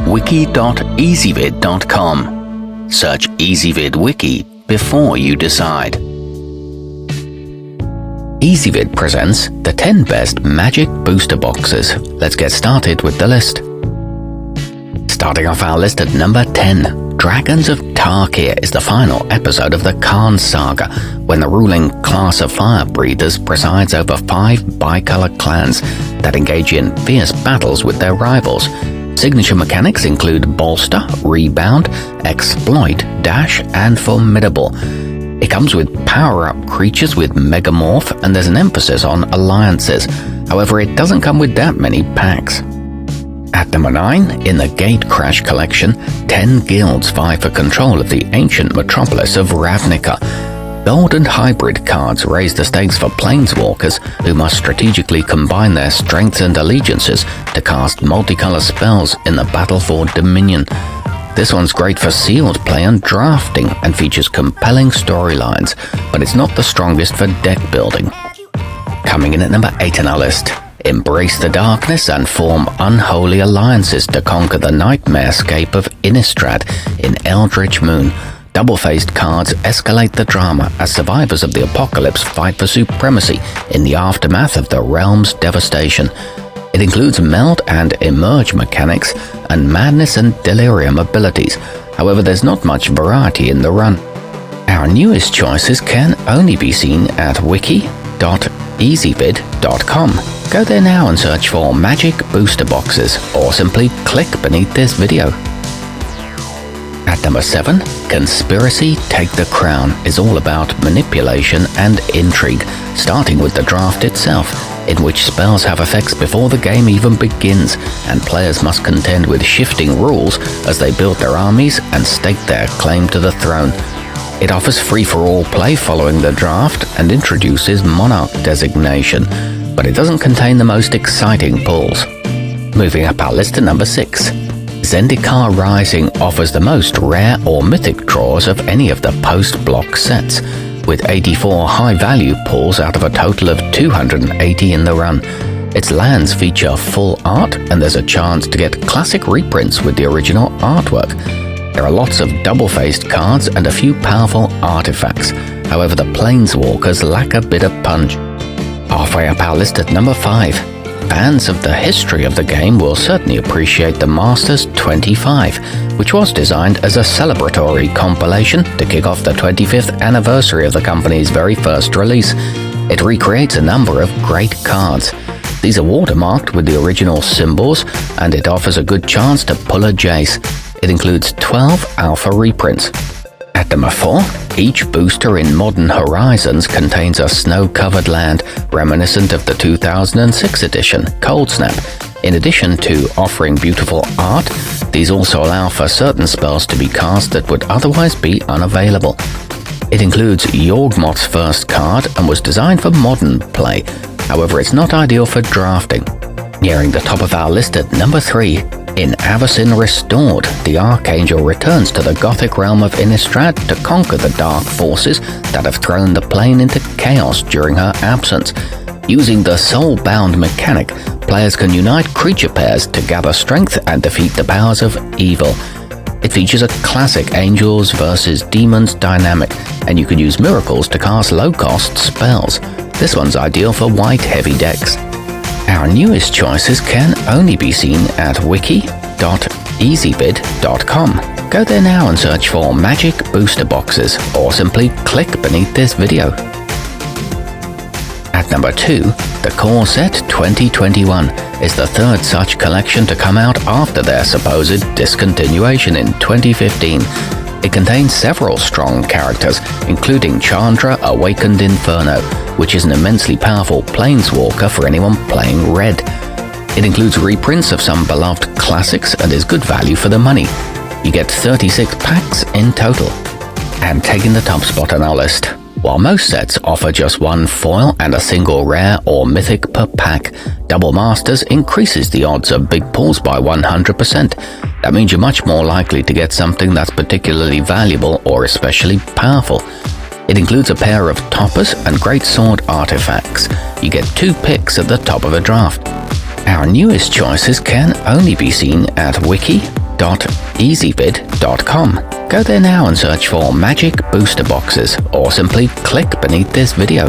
wiki.ezvid.com. Search Ezvid Wiki before you decide. Ezvid presents the 10 best magic booster boxes. Let's get started with the list. Starting off our list at number 10, Dragons of Tarkir is the final episode of the Khan saga, when the ruling class of fire breathers presides over 5 bicolor clans that engage in fierce battles with their rivals. Signature mechanics include Bolster, Rebound, Exploit, Dash, and Formidable. It comes with power-up creatures with Megamorph, and there's an emphasis on alliances. However, it doesn't come with that many packs. At number 9, in the Gatecrash collection, 10 guilds vie for control of the ancient metropolis of Ravnica. Gold and hybrid cards raise the stakes for planeswalkers who must strategically combine their strengths and allegiances to cast multicolor spells in the battle for Dominion. This one's great for sealed play and drafting and features compelling storylines, but it's not the strongest for deck building. Coming in at number 8 on our list, embrace the darkness and form unholy alliances to conquer the nightmarescape of Innistrad in Eldritch Moon. Double-faced cards escalate the drama as survivors of the apocalypse fight for supremacy in the aftermath of the realm's devastation. It includes meld and emerge mechanics and madness and delirium abilities. However, there's not much variety in the run. Our newest choices can only be seen at wiki.ezvid.com. Go there now and search for magic booster boxes, or simply click beneath this video. At number 7, Conspiracy Take the Crown is all about manipulation and intrigue, starting with the draft itself, in which spells have effects before the game even begins, and players must contend with shifting rules as they build their armies and stake their claim to the throne. It offers free-for-all play following the draft and introduces Monarch designation, but it doesn't contain the most exciting pulls. Moving up our list to number 6. Zendikar Rising offers the most rare or mythic draws of any of the post-block sets, with 84 high-value pulls out of a total of 280 in the run. Its lands feature full art, and there's a chance to get classic reprints with the original artwork. There are lots of double-faced cards and a few powerful artifacts. However, the planeswalkers lack a bit of punch. Halfway up our list at number 5. Fans of the history of the game will certainly appreciate the Masters 25, which was designed as a celebratory compilation to kick off the 25th anniversary of the company's very first release. It recreates a number of great cards. These are watermarked with the original symbols, and it offers a good chance to pull a Jace. It includes 12 alpha reprints. At number 4, each booster in Modern Horizons contains a snow-covered land reminiscent of the 2006 edition, Cold Snap. In addition to offering beautiful art, these also allow for certain spells to be cast that would otherwise be unavailable. It includes Yawgmoth's first card and was designed for modern play. However, it's not ideal for drafting. Nearing the top of our list at number 3, in Avacyn Restored, the Archangel returns to the Gothic realm of Innistrad to conquer the dark forces that have thrown the plane into chaos during her absence. Using the soul-bound mechanic, players can unite creature pairs to gather strength and defeat the powers of evil. It features a classic angels versus demons dynamic, and you can use miracles to cast low-cost spells. This one's ideal for white-heavy decks. Our newest choices can only be seen at wiki.ezvid.com. Go there now and search for magic booster boxes, or simply click beneath this video. At number 2, the Core Set 2021 is the third such collection to come out after their supposed discontinuation in 2015. It contains several strong characters, including Chandra Awakened Inferno, which is an immensely powerful planeswalker for anyone playing red. It includes reprints of some beloved classics and is good value for the money. You get 36 packs in total. And taking the top spot on our list, while most sets offer just one foil and a single rare or mythic per pack, Double Masters increases the odds of big pulls by 100%. That means you're much more likely to get something that's particularly valuable or especially powerful. It includes a pair of toppers and greatsword artifacts. You get 2 picks at the top of a draft. Our newest choices can only be seen at wiki www.ezvid.com. Go there now and search for magic booster boxes, or simply click beneath this video.